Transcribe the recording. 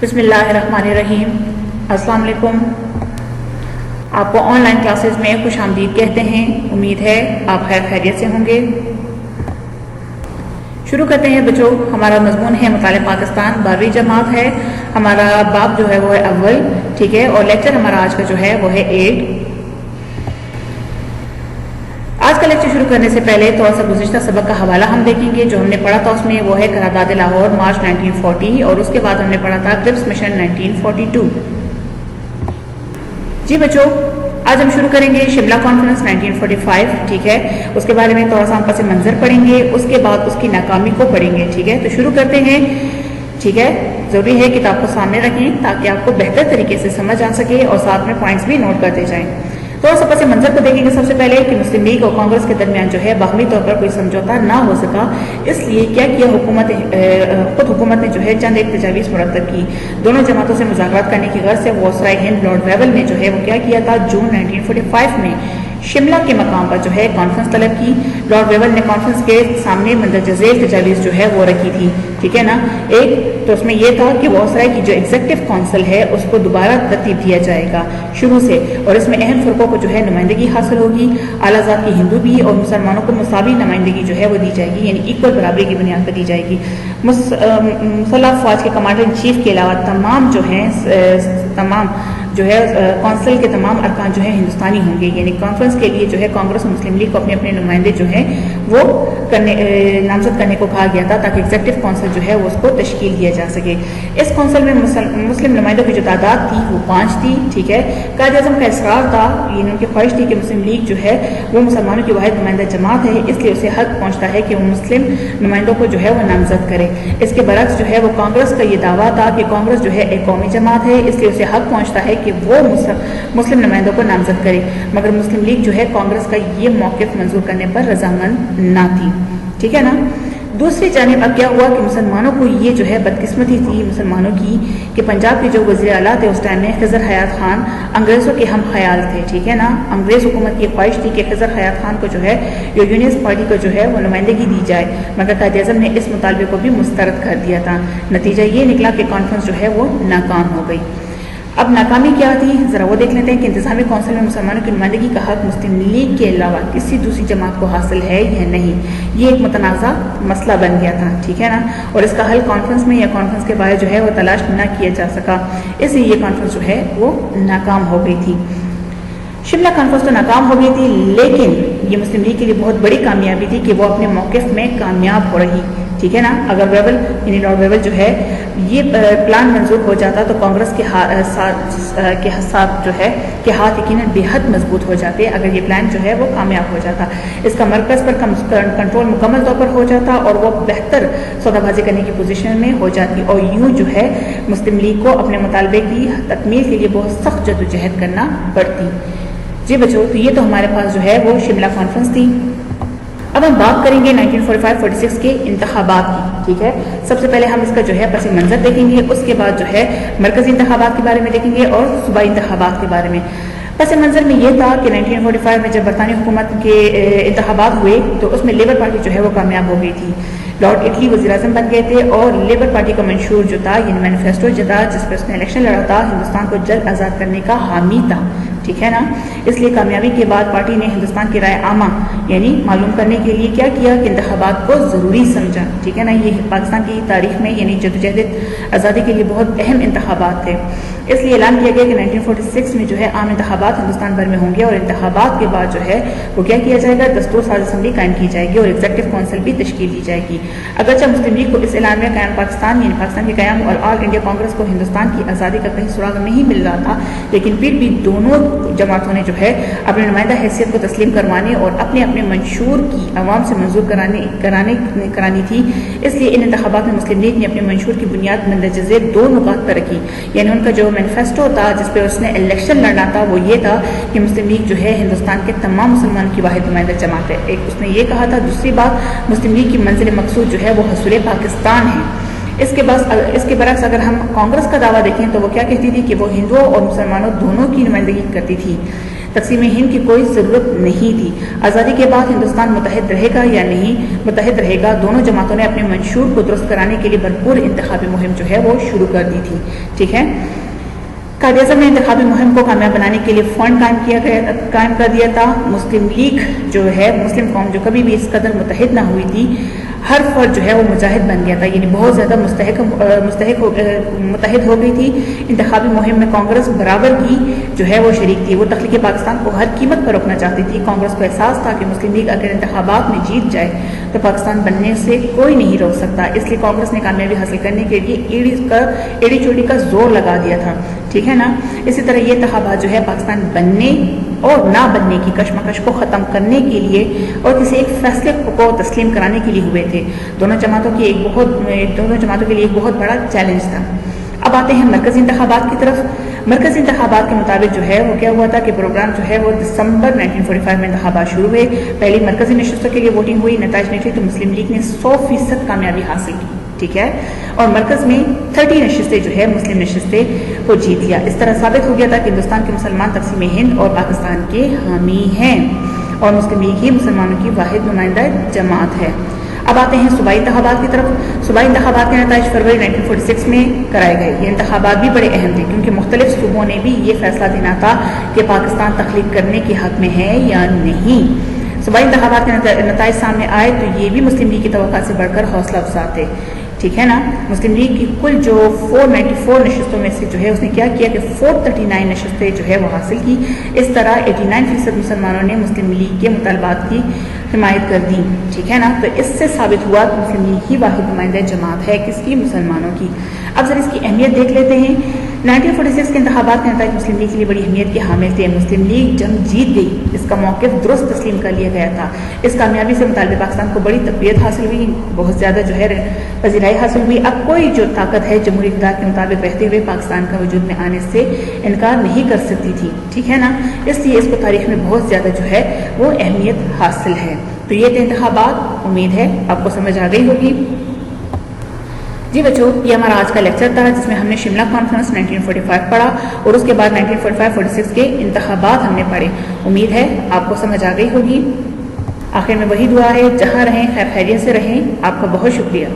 بسم اللہ الرحمن الرحیم۔ السلام علیکم۔ آپ کو آن لائن کلاسز میں خوش آمدید کہتے ہیں۔ امید ہے آپ خیر خیریت سے ہوں گے۔ شروع کرتے ہیں بچوں۔ ہمارا مضمون ہے مطالعہ پاکستان، 12ویں جماعت ہے۔ ہمارا باب جو ہے وہ ہے اول، ٹھیک ہے، اور لیکچر ہمارا آج کا جو ہے وہ ہے 8۔ آج کا لیکچر شروع کرنے سے پہلے تھوڑا سا گزشتہ سبق کا حوالہ ہم دیکھیں گے۔ جو ہم نے پڑھا تھا اس میں وہ ہے قرارداد لاہور مارچ 1940، اور اس کے بعد ہم نے پڑھا تھا کرپس مشن 1942۔ جی بچوں، آج ہم شروع کریں گے شملہ کانفرنس 1945، ٹھیک ہے۔ اس کے بارے میں تھوڑا سا ہم پس منظر پڑھیں گے، اس کے بعد اس کی ناکامی کو پڑھیں گے، ٹھیک ہے۔ تو شروع کرتے ہیں، ٹھیک ہے۔ ضروری ہے کتاب کو سامنے رکھیں تاکہ آپ کو بہتر طریقے سے سمجھ آ سکے اور ساتھ میں پوائنٹس بھی نوٹ کرتے جائیں۔ تو سب پس منظر کو دیکھیں گے سب سے پہلے کہ مسلم لیگ اور کانگریس کے درمیان جو ہے باہمی طور پر کوئی سمجھوتا نہ ہو سکا۔ اس لیے کیا کیا خود حکومت نے جو ہے چند ایک تجاویز مرتب کی۔ دونوں جماعتوں سے مذاکرات کرنے کی غرض سے وائسرائے ہند لارڈ ویول نے جو ہے وہ کیا کیا تھا، جون 1945 میں شملہ کے مقام پر جو ہے کانفرنس طلب کی۔ لارڈ ویول نے کانفرنس کے سامنے مندرجہ ذیل تجاویز جو ہے وہ رکھی تھی، ٹھیک ہے نا۔ ایک تو اس میں یہ تھا کہ وائسرائے کی جو ایگزیکٹو کونسل ہے اس کو دوبارہ ترتیب دیا جائے گا شروع سے، اور اس میں اہم فرقوں کو جو ہے نمائندگی حاصل ہوگی۔ اعلیٰ ذات کی ہندو بھی اور مسلمانوں کو مساوی نمائندگی جو ہے وہ دی جائے گی، یعنی ایکول برابری کی بنیاد پر دی جائے گی۔ مسلح افواج کے کمانڈر ان چیف کے علاوہ تمام جو ہے کونسل کے تمام ارکان جو ہے ہندوستانی ہوں گے، یعنی کانفرنس کے لیے جو ہے کانگریس اور مسلم لیگ کو اپنے اپنے نمائندے جو ہیں وہ نامزد کرنے کو کہا گیا تھا تاکہ ایگزیکٹو کونسل جو ہے وہ اس کو تشکیل دیا جا سکے۔ اس کونسل میں مسلم نمائندوں کی جو تعداد تھی وہ 5 تھی، ٹھیک ہے۔ قائد اعظم کا اصرار تھا، یعنی ان کی خواہش تھی کہ مسلم لیگ جو ہے وہ مسلمانوں کی واحد نمائندہ جماعت ہے، اس لیے اسے حق پہنچتا ہے کہ وہ مسلم نمائندوں کو جو ہے وہ نامزد کرے۔ اس کے برعکس جو ہے وہ کانگریس کا یہ دعویٰ تھا کہ کانگریس جو ہے ایک قومی جماعت ہے، اس لیے اسے حق پہنچتا ہے کہ وہ مسلم نمائندوں کو نامزد کرے، مگر مسلم لیگ جو ہے کانگریس کا یہ موقف منظور کرنے پر رضامند نہ تھی، ٹھیک ہے نا۔ دوسری جانب اب کیا ہوا کہ مسلمانوں کو یہ جو ہے بدقسمتی تھی مسلمانوں کی کہ پنجاب کے جو وزیر اعلیٰ تھے اس ٹائم میں خضر حیات خان انگریزوں کے ہم خیال تھے، ٹھیک ہے نا۔ انگریز حکومت کی خواہش تھی کہ خضر حیات خان کو جو ہے یونینسٹ پارٹی کو جو ہے وہ نمائندگی دی جائے، مگر قائد اعظم نے اس مطالبے کو بھی مسترد کر دیا تھا۔ نتیجہ یہ نکلا کہ کانفرنس جو ہے وہ ناکام ہو گئی۔ اب ناکامی کیا تھی ذرا وہ دیکھ لیتے ہیں کہ انتظامی کونسل میں مسلمانوں کی نمائندگی کا حق مسلم لیگ کے علاوہ کسی دوسری جماعت کو حاصل ہے یا نہیں، یہ ایک متنازع مسئلہ بن گیا تھا، ٹھیک ہے نا۔ اور اس کا حل کانفرنس میں یا کانفرنس کے باہر جو ہے وہ تلاش نہ کیا جا سکا، اس لیے یہ کانفرنس جو ہے وہ ناکام ہو گئی تھی۔ شملہ کانفرنس تو ناکام ہو گئی تھی، لیکن یہ مسلم لیگ کے لیے بہت بڑی کامیابی تھی کہ وہ اپنے موقف میں کامیاب ہو رہی، ٹھیک ہے نا۔ اگر ویول یعنی لارڈ ویول جو ہے یہ پلان منظور ہو جاتا تو کانگریس کے ساتھ جو ہے کہ ہاتھ یقیناً بے حد مضبوط ہو جاتے اگر یہ پلان جو ہے وہ کامیاب ہو جاتا۔ اس کا مرکز پر کنٹرول مکمل طور پر ہو جاتا اور وہ بہتر سودا بازی کرنے کی پوزیشن میں ہو جاتی، اور یوں جو ہے مسلم لیگ کو اپنے مطالبے کی تکمیل کے لیے بہت سخت جدوجہد کرنا پڑتی۔ جی بچوں، تو یہ تو ہمارے پاس جو ہے وہ شملہ کانفرنس تھی۔ اب ہم بات کریں گے 1945-46 کے انتخابات کی، ٹھیک ہے۔ سب سے پہلے ہم اس کا جو ہے پس منظر دیکھیں گے، اس کے بعد جو ہے مرکزی انتخابات کے بارے میں دیکھیں گے اور صوبائی انتخابات کے بارے میں۔ پس منظر میں یہ تھا کہ 1945 میں جب برطانوی حکومت کے انتخابات ہوئے تو اس میں لیبر پارٹی جو ہے وہ کامیاب ہو گئی تھی۔ لارڈ اٹلی وزیر اعظم بن گئے تھے، اور لیبر پارٹی کا منشور جو تھا یعنی مینیفیسٹو جو تھا جس پہ اس نے الیکشن لڑا تھا، ہندوستان کو جلد آزاد کرنے کا حامی تھا، ٹھیک ہے نا۔ اس لیے کامیابی کے بعد پارٹی نے ہندوستان کی رائے عامہ یعنی معلوم کرنے کے لیے کیا کیا کہ انتخابات کو ضروری سمجھا، ٹھیک ہے نا۔ یہ پاکستان کی تاریخ میں یعنی جدوجہد آزادی کے لیے بہت اہم انتخابات تھے، اس لیے اعلان کیا گیا کہ 1946 میں جو ہے عام انتخابات ہندوستان بھر میں ہوں گے، اور انتخابات کے بعد جو ہے وہ کیا کیا جائے گا، دستور ساز اسمبلی قائم کی جائے گی اور ایگزیکٹو کونسل بھی تشکیل دی جائے گی۔ اگرچہ مسلم لیگ کو اس اعلان میں قیام پاکستان یعنی پاکستان کے قیام اور آل انڈیا کانگریس کو ہندوستان کی آزادی کا کہیں سراغ نہیں مل رہا تھا، لیکن پھر بھی دونوں جماعتوں نے جو ہے اپنے نمائندہ حیثیت کو تسلیم کروانے اور اپنے اپنے منشور کی عوام سے منظور کرانی تھی۔ اس لیے ان انتخابات میں مسلم لیگ نے اپنے منشور کی بنیاد مندرجہ ذیل 2 نکات پر رکھی، یعنی ان کا جو مینیفیسٹو تھا جس پہ اس نے الیکشن لڑنا تھا وہ یہ تھا کہ مسلم لیگ جو ہے ہندوستان کے تمام مسلمانوں کی واحد نمائندہ جماعت ہے۔ ایک اس نے یہ کہا تھا، دوسری بات مسلم لیگ کی منزل مقصود جو ہے وہ حصول پاکستان ہے۔ اس کے برعکس اگر ہم کانگریس کا دعویٰ دیکھیں تو وہ کیا کہتی تھی کہ وہ ہندوؤں اور مسلمانوں دونوں کی نمائندگی کرتی تھی۔ تقسیم ہند کی کوئی ضرورت نہیں تھی۔ آزادی کے بعد ہندوستان متحد رہے گا یا نہیں متحد رہے گا، دونوں جماعتوں نے اپنے منشور کو درست کرانے کے لیے بھرپور انتخابی مہم جو ہے وہ شروع کر دی تھی۔ ٹھیک ہے، قائد اعظم نے انتخابی مہم کو کامیاب بنانے کے لیے فنڈ قائم کر دیا تھا۔ مسلم لیگ جو ہے، مسلم قوم جو کبھی بھی اس قدر متحد نہ ہوئی تھی، ہر فرد جو ہے وہ مجاہد بن گیا تھا، یعنی بہت زیادہ متحد ہو گئی تھی۔ انتخابی مہم میں کانگریس برابر کی جو ہے وہ شریک تھی، وہ تخلیق پاکستان کو ہر قیمت پر روکنا چاہتی تھی۔ کانگریس کو احساس تھا کہ مسلم لیگ اگر انتخابات میں جیت جائے تو پاکستان بننے سے کوئی نہیں روک سکتا، اس لیے کانگریس نے کامیابی حاصل کرنے کے لیے ایڑی چوٹی کا زور لگا دیا تھا۔ ٹھیک ہے نا، اسی طرح یہ انتخابات جو ہے پاکستان بننے اور نہ بننے کی کشمکش کو ختم کرنے کے لیے اور کسی ایک فیصلے کو تسلیم کرانے کے لیے ہوئے تھے۔ دونوں جماعتوں کے لیے ایک بہت بڑا چیلنج تھا۔ اب آتے ہیں مرکزی انتخابات کی طرف۔ مرکزی انتخابات کے مطابق جو ہے وہ کیا ہوا تھا کہ پروگرام جو ہے وہ دسمبر 1945 میں انتخابات شروع ہوئے۔ پہلی مرکزی نشستوں کے لیے ووٹنگ ہوئی، نتائج نکلی تو مسلم لیگ نے 100% کامیابی حاصل کی۔ ٹھیک ہے، اور مرکز میں 30 نشستیں جو ہے مسلم نشستیں کو جیت لیا۔ اس طرح ثابت ہو گیا تھا کہ ہندوستان کے مسلمان تقسیم ہند اور پاکستان کے حامی ہیں اور مسلم لیگ ہی مسلمانوں کی واحد نمائندہ جماعت ہے۔ اب آتے ہیں صوبائی انتخابات کی طرف۔ صوبائی انتخابات کے نتائج فروری 1946 میں کرائے گئے۔ یہ انتخابات بھی بڑے اہم تھے کیونکہ مختلف صوبوں نے بھی یہ فیصلہ دینا تھا کہ پاکستان تخلیق کرنے کے حق میں ہے یا نہیں۔ صوبائی انتخابات کے نتائج سامنے آئے تو یہ بھی مسلم لیگ کی توقع سے بڑھ کر حوصلہ افزا تھے۔ ٹھیک ہے نا، مسلم لیگ کی کل جو 494 نشستوں میں سے جو ہے اس نے کیا کیا کہ 439 نشستیں جو ہے وہ حاصل کی۔ اس طرح 89% مسلمانوں نے مسلم لیگ کے مطالبات کی حمایت کر دی۔ ٹھیک ہے نا، تو اس سے ثابت ہوا کہ مسلم لیگ ہی واحد نمائندہ جماعت ہے، کس کی؟ مسلمانوں کی۔ اب ذرا اس کی اہمیت دیکھ لیتے ہیں۔ 1946 کے انتخابات کے نتائج مسلم لیگ کے لیے بڑی اہمیت کے حامل تھے۔ مسلم لیگ جنگ جیت گئی، اس کا موقف درست تسلیم کر لیا گیا تھا۔ اس کامیابی سے مطالبہ پاکستان کو بڑی تقویت حاصل ہوئی، بہت زیادہ جو ہے پذیرائی حاصل ہوئی۔ اب کوئی جو طاقت ہے جمہوری اقتدار کے مطابق رہتے ہوئے پاکستان کا وجود میں آنے سے انکار نہیں کر سکتی تھی۔ ٹھیک ہے نا، اس لیے اس کو تاریخ میں بہت زیادہ جو ہے وہ اہمیت حاصل ہے۔ تو یہ تھے انتخابات، امید ہے آپ کو سمجھ آ گئی ہوگی۔ جی بچوں، یہ ہمارا آج کا لیکچر تھا جس میں ہم نے شملہ کانفرنس 1945 پڑھا اور اس کے بعد 1945-46 کے انتخابات ہم نے پڑھے۔ امید ہے آپ کو سمجھ آ گئی ہوگی۔ آخر میں وہی دعا ہے، جہاں رہیں خیر خیریت سے رہیں۔ آپ کا بہت شکریہ۔